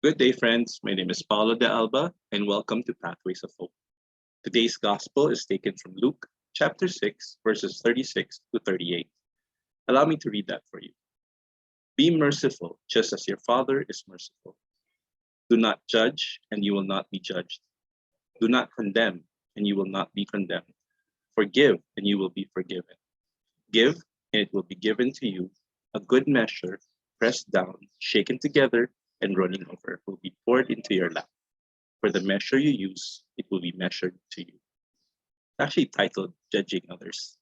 Good day, friends. My name is Paulo de Alba, and welcome to Pathways of Hope. Today's gospel is taken from Luke chapter 6, verses 36 to 38. Allow me to read that for you. Be merciful, just as your Father is merciful. Do not judge, and you will not be judged. Do not condemn, and you will not be condemned. Forgive, and you will be forgiven. Give, and it will be given to you. A good measure, pressed down, shaken together, and running over, will be poured into your lap. For the measure you use, it will be measured to you. Actually titled Judging Others.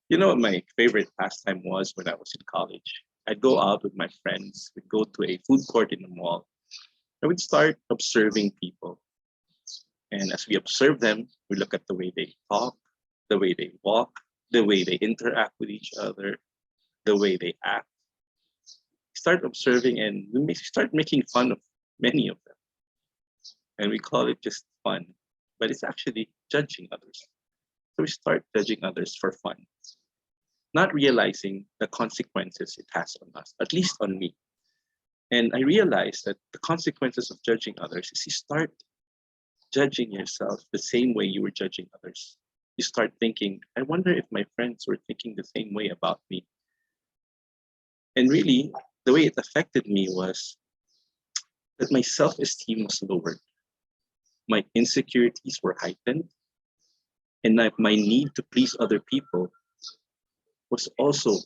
You know what my favorite pastime was when I was in college? I'd go out with my friends, we'd go to a food court in the mall, and we'd start observing people. And as we observe them, we look at the way they talk, the way they walk, the way they interact with each other, the way they act. Start observing, and we start making fun of many of them. And we call it just fun, but it's actually judging others. So we start judging others for fun, not realizing the consequences it has on us, at least on me. And I realized that the consequences of judging others is you start judging yourself the same way you were judging others. You start thinking, I wonder if my friends were thinking the same way about me. And really, the way it affected me was that my self-esteem was lowered. My insecurities were heightened, and my need to please other people was also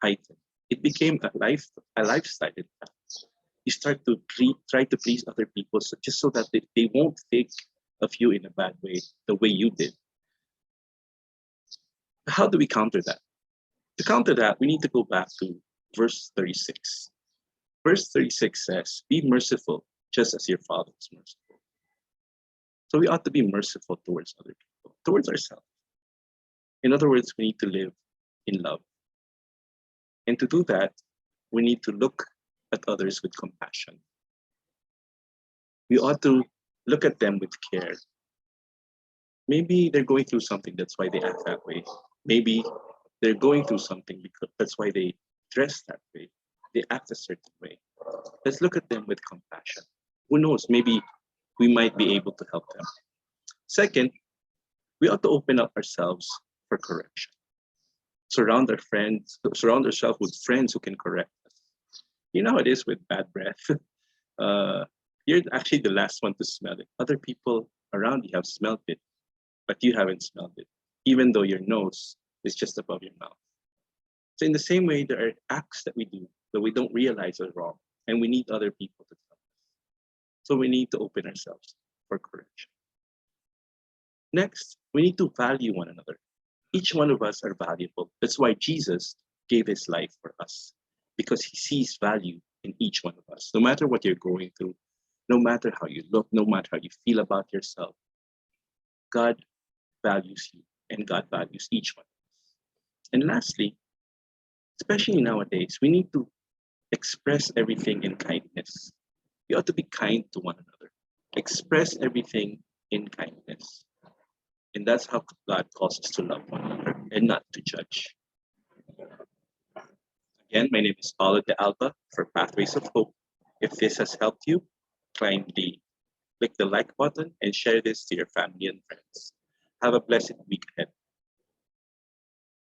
heightened. It became a lifestyle. In fact. You start to try to please other people just so that they won't think of you in a bad way, the way you did. How do we counter that? To counter that, we need to go back to verse 36. Verse 36 says, be merciful, just as your Father is merciful. So we ought to be merciful towards other people, towards ourselves. In other words, we need to live in love. And to do that, we need to look at others with compassion. We ought to look at them with care. Maybe they're going through something, that's why they act that way. Maybe they're going through something because that's why they dress that way. They act a certain way. Let's look at them with compassion. Who knows, maybe we might be able to help them. Second, we ought to open up ourselves for correction. Surround ourselves with friends who can correct us. You know how it is with bad breath. You're actually the last one to smell it. Other people around you have smelled it, but you haven't smelled it, even though your nose is just above your mouth. So in the same way, there are acts that we do that we don't realize are wrong, and we need other people to tell us. So we need to open ourselves for correction. Next, we need to value one another. Each one of us are valuable. That's why Jesus gave his life for us, because he sees value in each one of us. No matter what you're going through, no matter how you look, no matter how you feel about yourself, God values you, and God values each one of us. And lastly, especially nowadays, we need to express everything in kindness. We ought to be kind to one another. Express everything in kindness. And that's how God calls us to love one another and not to judge. Again, my name is Paulo de Alba for Pathways of Hope. If this has helped you, click the like button and share this to your family and friends. Have a blessed week ahead.